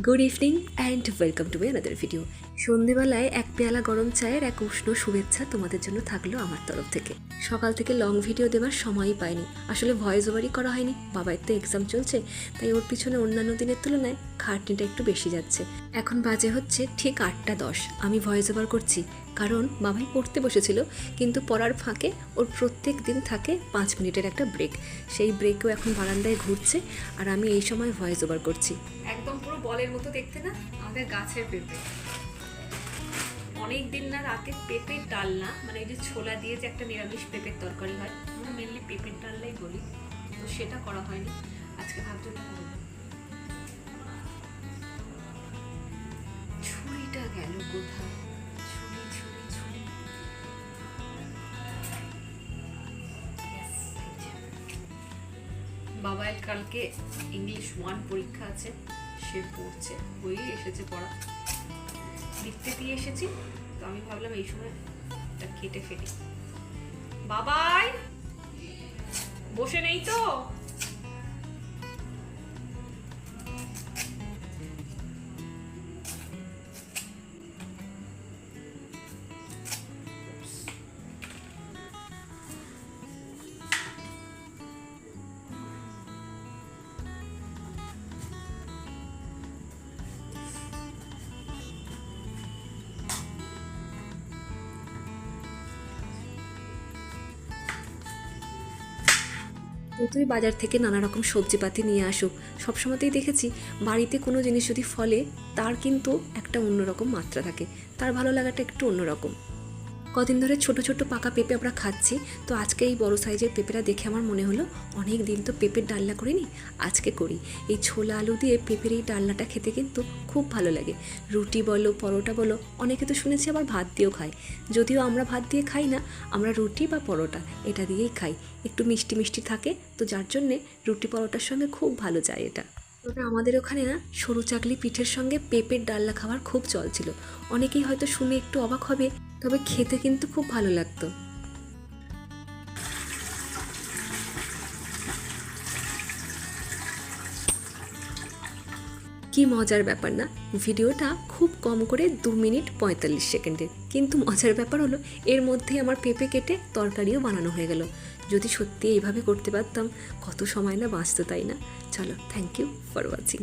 Good evening and welcome to my another video. সন্ধেবেলায় এক পেয়ালা গরম চায়ের এক উষ্ণ শুভেচ্ছা তোমাদের জন্য থাকলো আমার তরফ থেকে। সকাল থেকে লং ভিডিও দেওয়ার সময়ই পাইনি, আসলে ভয়েস ওভারই করা হয়নি। বাবার তো এক্সাম চলছে, তাই ওর পিছনে অন্যান্য দিনের তুলনায় খাটনিটা একটু বেশি যাচ্ছে। এখন বাজে হচ্ছে ঠিক 8:10, আমি ভয়েস ওভার করছি কারণ বাবাই পড়তে বসেছিল, কিন্তু পড়ার ফাঁকে ওর প্রত্যেক দিন থাকে 5 মিনিটের একটা ব্রেক। সেই ব্রেকও এখন বারান্দায় ঘুরছে আর আমি এই সময় ভয়েস ওভার করছি। একদম পুরো বলের মতো দেখতে না, আমাদের গাছের পেঁপে। অনেক দিন না রাতে পেঁপের ডালনা, মানে এই যে ছোলা দিয়ে যে একটা নিরামিষ পেঁপের তরকারি হয়, আমরা মেনলি পেঁপের ডালনাই বলি, তো সেটা করা হয়নি। আজকে ভাবছি ওটা করবো। ছুরিটা গেল কোথায়? ছুরি ছুরি ছুরি। বাবার কালকে ইংলিশ 1 পরীক্ষা আছে, সে পড়ছে, হয়েই এসেছে পড়া, লিখতে দিয়ে এসেছি। তো আমি ভাবলাম এই সময় এটা কেটে ফেলি। বাবাই বসে নেই তো? তুই বাজার থেকে নানা রকম সবজিপাতি নিয়ে আসুক, সবসময়তেই দেখেছি বাড়িতে কোনো জিনিস যদি ফলে তার কিন্তু একটা অন্যরকম মাত্রা থাকে, তার ভালো লাগাটা একটু অন্যরকম। কদিন ধরে ছোট ছোট পাকা পেঁপে আমরা খাচ্ছি, তো আজকে এই বড় সাইজের পেঁপেটা দেখে আমার মনে হলো অনেক দিন তো পেঁপের ডালনা করিনি, আজকে করি। এই ছোলা আলু দিয়ে পেঁপের এই ডালনাটা খেতে কিন্তু খুব ভালো লাগে। রুটি বলো, পরোটা বলো, অনেকে তো শুনেছি আবার ভাত দিয়েও খায়। যদিও আমরা ভাত দিয়ে খাই না, আমরা রুটি বা পরোটা এটা দিয়েই খাই। একটু মিষ্টি মিষ্টি থাকে, তো যার জন্যে রুটি পরোটার সঙ্গে খুব ভালো যায় এটা। তবে আমাদের ওখানে না সরু চাকলি পিঠের সঙ্গে পেঁপের ডালনা খাওয়ার খুব চল ছিল। অনেকেই হয়তো শুনে একটু অবাক হবে, তবে খেতে কিন্তু খুব ভালো লাগতো। কি মজার ব্যাপার না, ভিডিওটা খুব কম করে 2 মিনিট 45 সেকেন্ডের, কিন্তু মজার ব্যাপার হলো এর মধ্যেই আমার পেঁপে কেটে তরকারিও বানানো হয়ে গেল। যদি সত্যি এইভাবে করতে পারতাম কত সময় না বাঁচতো, তাই না? চলো, থ্যাংক ইউ ফর ওয়াচিং।